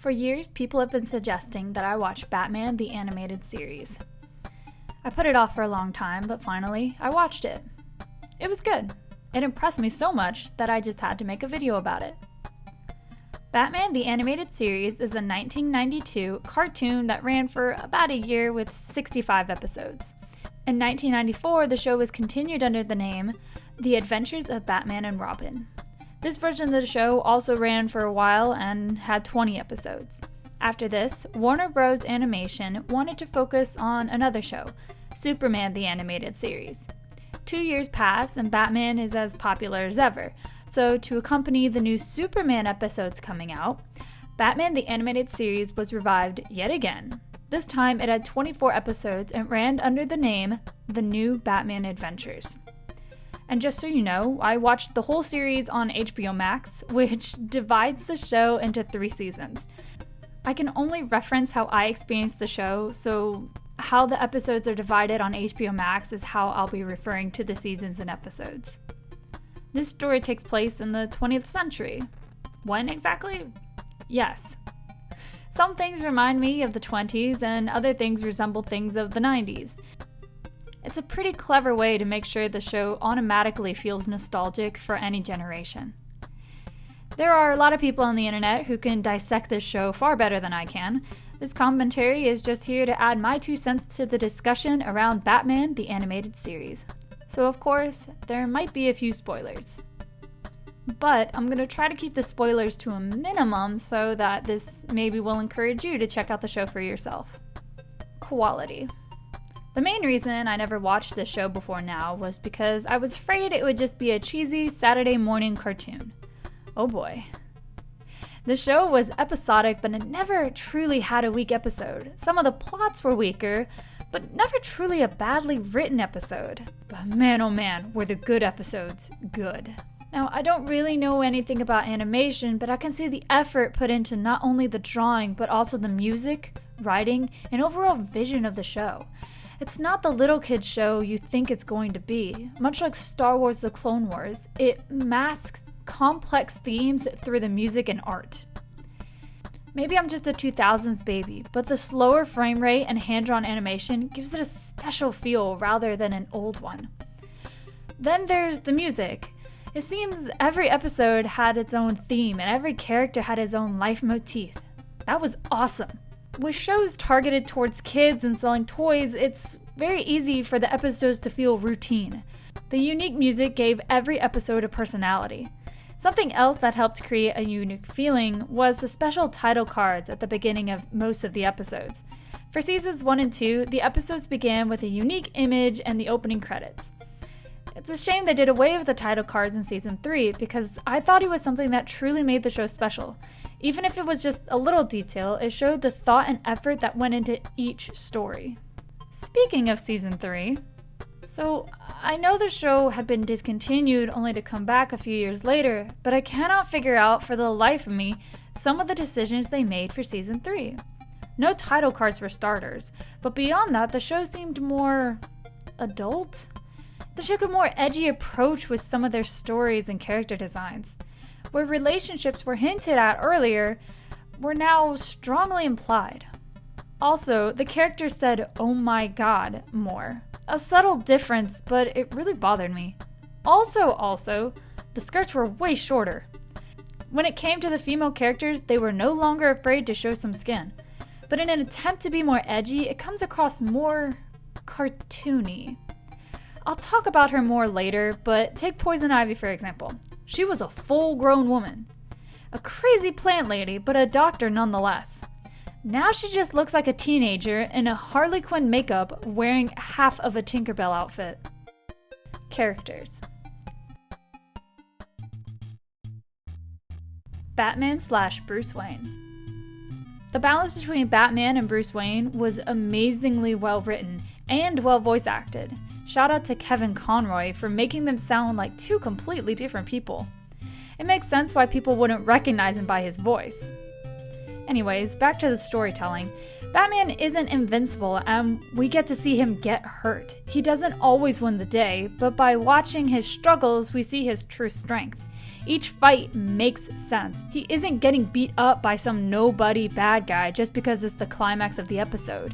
For years, people have been suggesting that I watch Batman the Animated Series. I put it off for a long time, but finally, I watched it. It was good. It impressed me so much that I just had to make a video about it. Batman the Animated Series is a 1992 cartoon that ran for about a year with 65 episodes. In 1994, the show was continued under the name The Adventures of Batman and Robin. This version of the show also ran for a while and had 20 episodes. After this, Warner Bros. Animation wanted to focus on another show, Superman the Animated Series. 2 years pass and Batman is as popular as ever, so to accompany the new Superman episodes coming out, Batman the Animated Series was revived yet again. This time it had 24 episodes and ran under the name The New Batman Adventures. And just so you know, I watched the whole series on HBO Max, which divides the show into 3 seasons. I can only reference how I experienced the show, so how the episodes are divided on HBO Max is how I'll be referring to the seasons and episodes. This story takes place in the 20th century. When exactly? Yes. Some things remind me of the 20s and other things resemble things of the 90s. It's a pretty clever way to make sure the show automatically feels nostalgic for any generation. There are a lot of people on the internet who can dissect this show far better than I can. This commentary is just here to add my 2 cents to the discussion around Batman the Animated Series. So of course, there might be a few spoilers. But I'm going to try to keep the spoilers to a minimum so that this maybe will encourage you to check out the show for yourself. Quality. The main reason I never watched this show before now was because I was afraid it would just be a cheesy Saturday morning cartoon. Oh boy. The show was episodic, but it never truly had a weak episode. Some of the plots were weaker, but never truly a badly written episode. But man oh man, were the good episodes good. Now, I don't really know anything about animation, but I can see the effort put into not only the drawing, but also the music, writing, and overall vision of the show. It's not the little kid show you think it's going to be. Much like Star Wars: The Clone Wars, it masks complex themes through the music and art. Maybe I'm just a 2000s baby, but the slower frame rate and hand-drawn animation gives it a special feel rather than an old one. Then there's the music. It seems every episode had its own theme and every character had his own life motif. That was awesome. With shows targeted towards kids and selling toys, it's very easy for the episodes to feel routine. The unique music gave every episode a personality. Something else that helped create a unique feeling was the special title cards at the beginning of most of the episodes. For seasons 1 and 2, the episodes began with a unique image and the opening credits. It's a shame they did away with the title cards in season 3 because I thought it was something that truly made the show special. Even if it was just a little detail, it showed the thought and effort that went into each story. Speaking of season 3, so I know the show had been discontinued only to come back a few years later, but I cannot figure out for the life of me some of the decisions they made for season 3. No title cards for starters, but beyond that the show seemed more adult. They took a more edgy approach with some of their stories and character designs. Where relationships were hinted at earlier were now strongly implied. Also, the characters said "oh my god" more. A subtle difference, but it really bothered me. Also, the skirts were way shorter. When it came to the female characters, they were no longer afraid to show some skin. But in an attempt to be more edgy, it comes across more cartoony. I'll talk about her more later, but take Poison Ivy for example. She was a full-grown woman. A crazy plant lady, but a doctor nonetheless. Now she just looks like a teenager in a Harley Quinn makeup wearing half of a Tinkerbell outfit. Characters. Batman/Bruce Wayne. The balance between Batman and Bruce Wayne was amazingly well written and well voice acted. Shout out to Kevin Conroy for making them sound like 2 completely different people. It makes sense why people wouldn't recognize him by his voice. Anyways, back to the storytelling. Batman isn't invincible and we get to see him get hurt. He doesn't always win the day, but by watching his struggles we see his true strength. Each fight makes sense. He isn't getting beat up by some nobody bad guy just because it's the climax of the episode.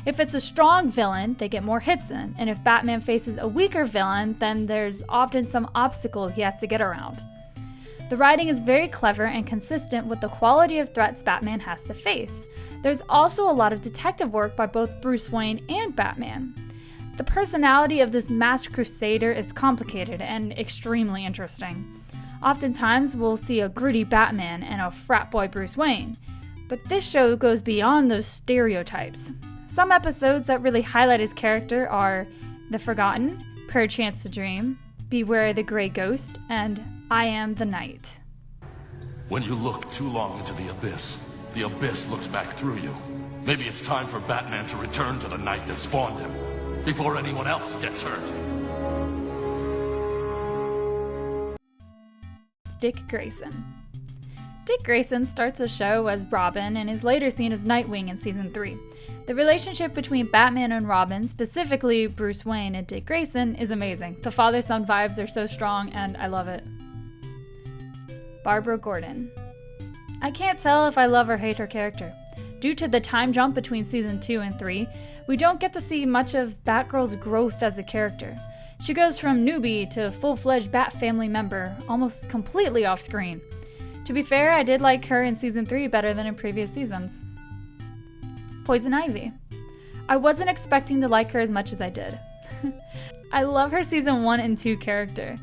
If it's a strong villain, they get more hits in, and if Batman faces a weaker villain, then there's often some obstacle he has to get around. The writing is very clever and consistent with the quality of threats Batman has to face. There's also a lot of detective work by both Bruce Wayne and Batman. The personality of this masked crusader is complicated and extremely interesting. Oftentimes, we'll see a gritty Batman and a frat boy Bruce Wayne, but this show goes beyond those stereotypes. Some episodes that really highlight his character are The Forgotten, Perchance to Dream, Beware the Grey Ghost, and I Am the Night. When you look too long into the abyss looks back through you. Maybe it's time for Batman to return to the night that spawned him, before anyone else gets hurt. Dick Grayson. Dick Grayson starts the show as Robin and is later seen as Nightwing in Season 3. The relationship between Batman and Robin, specifically Bruce Wayne and Dick Grayson, is amazing. The father-son vibes are so strong, and I love it. Barbara Gordon. I can't tell if I love or hate her character. Due to the time jump between Season 2 and 3, we don't get to see much of Batgirl's growth as a character. She goes from newbie to full-fledged Bat family member, almost completely off-screen. To be fair, I did like her in Season 3 better than in previous seasons. Poison Ivy. I wasn't expecting to like her as much as I did. I love her Season 1 and 2 character.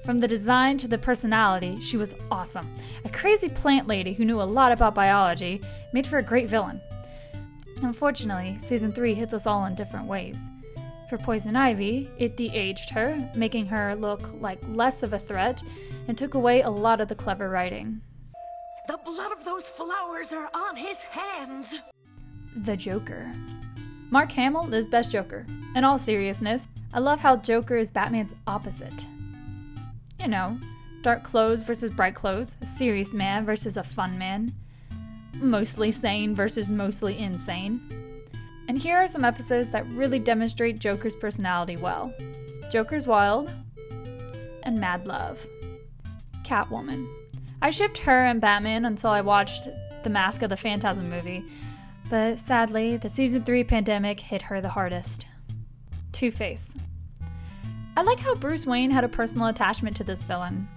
From the design to the personality, she was awesome. A crazy plant lady who knew a lot about biology made for a great villain. Unfortunately, Season 3 hits us all in different ways. For Poison Ivy, it de-aged her, making her look like less of a threat, and took away a lot of the clever writing. The blood of those flowers are on his hands! The Joker. Mark Hamill is best Joker. In all seriousness, I love how Joker is Batman's opposite. You know, dark clothes versus bright clothes, a serious man versus a fun man, mostly sane versus mostly insane. And here are some episodes that really demonstrate Joker's personality well. Joker's Wild and Mad Love. Catwoman. I shipped her and Batman until I watched The Mask of the Phantasm movie, but sadly, the Season 3 pandemic hit her the hardest. Two-Face. I like how Bruce Wayne had a personal attachment to this villain,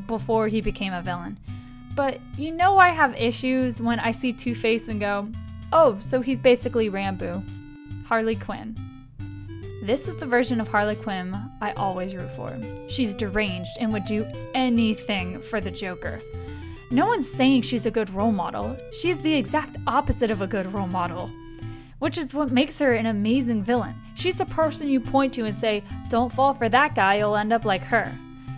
before he became a villain. But I have issues when I see Two-Face and go, oh, so he's basically Rambo. Harley Quinn. This is the version of Harley Quinn I always root for. She's deranged and would do anything for the Joker. No one's saying she's a good role model. She's the exact opposite of a good role model, which is what makes her an amazing villain. She's the person you point to and say, don't fall for that guy, you'll end up like her.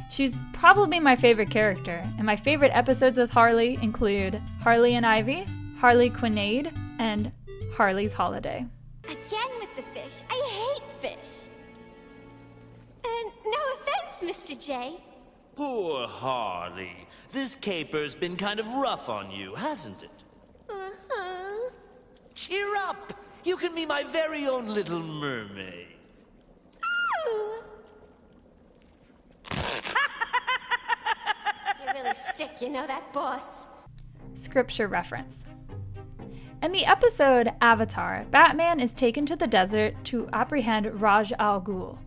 She's probably my favorite character, and my favorite episodes with Harley include Harley and Ivy, Harley Quinade, and Harley's Holiday. Again with the fish. I hate fish. No offense, Mr. J. Poor Harley. This caper's been kind of rough on you, hasn't it? Uh-huh. Cheer up! You can be my very own little mermaid. Ooh. You're really sick, you know that, boss? Scripture reference. In the episode Avatar, Batman is taken to the desert to apprehend Raj Al Ghul.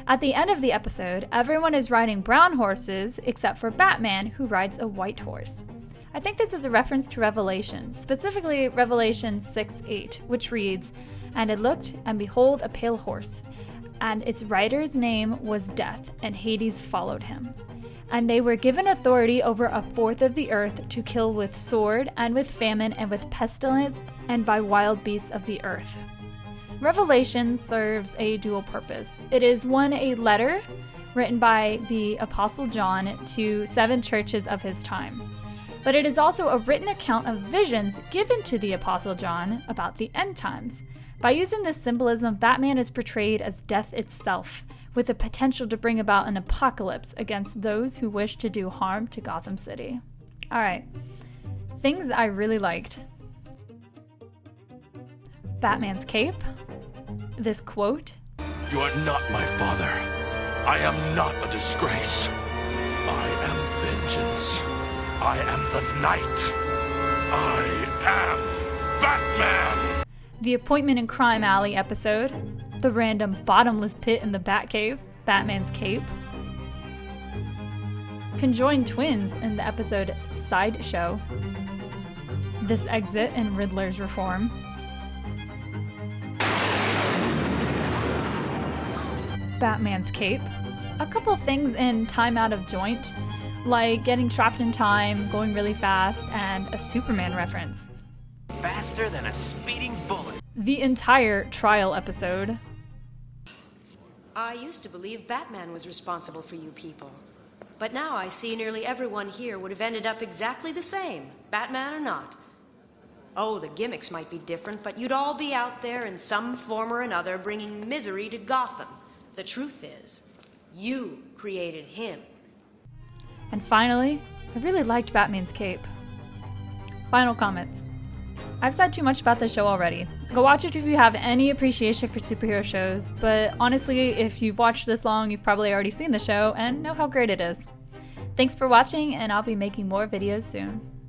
At the end of the episode, everyone is riding brown horses except for Batman, who rides a white horse. I think this is a reference to Revelation, specifically Revelation 6:8, which reads, "And it looked, and behold, a pale horse, and its rider's name was Death, and Hades followed him. And they were given authority over a fourth of the earth to kill with sword, and with famine, and with pestilence, and by wild beasts of the earth." Revelation serves a dual purpose. It is one, a letter written by the Apostle John to 7 churches of his time. But it is also a written account of visions given to the Apostle John about the end times. By using this symbolism, Batman is portrayed as death itself, with the potential to bring about an apocalypse against those who wish to do harm to Gotham City. Alright, things I really liked. Batman's cape. This quote. You are not my father. I am not a disgrace. I am vengeance. I am the Knight. I am Batman! The Appointment in Crime Alley episode, the random bottomless pit in the Batcave, Batman's cape, conjoined twins in the episode Sideshow, this exit in Riddler's Reform, Batman's cape, a couple things in Time Out of Joint, like getting trapped in time, going really fast, and a Superman reference. Faster than a speeding bullet. The entire trial episode. I used to believe Batman was responsible for you people. But now I see nearly everyone here would have ended up exactly the same, Batman or not. Oh, the gimmicks might be different, but you'd all be out there in some form or another bringing misery to Gotham. The truth is, you created him. And finally, I really liked Batman's cape. Final comments. I've said too much about this show already. Go watch it if you have any appreciation for superhero shows, but honestly, if you've watched this long, you've probably already seen the show and know how great it is. Thanks for watching, and I'll be making more videos soon.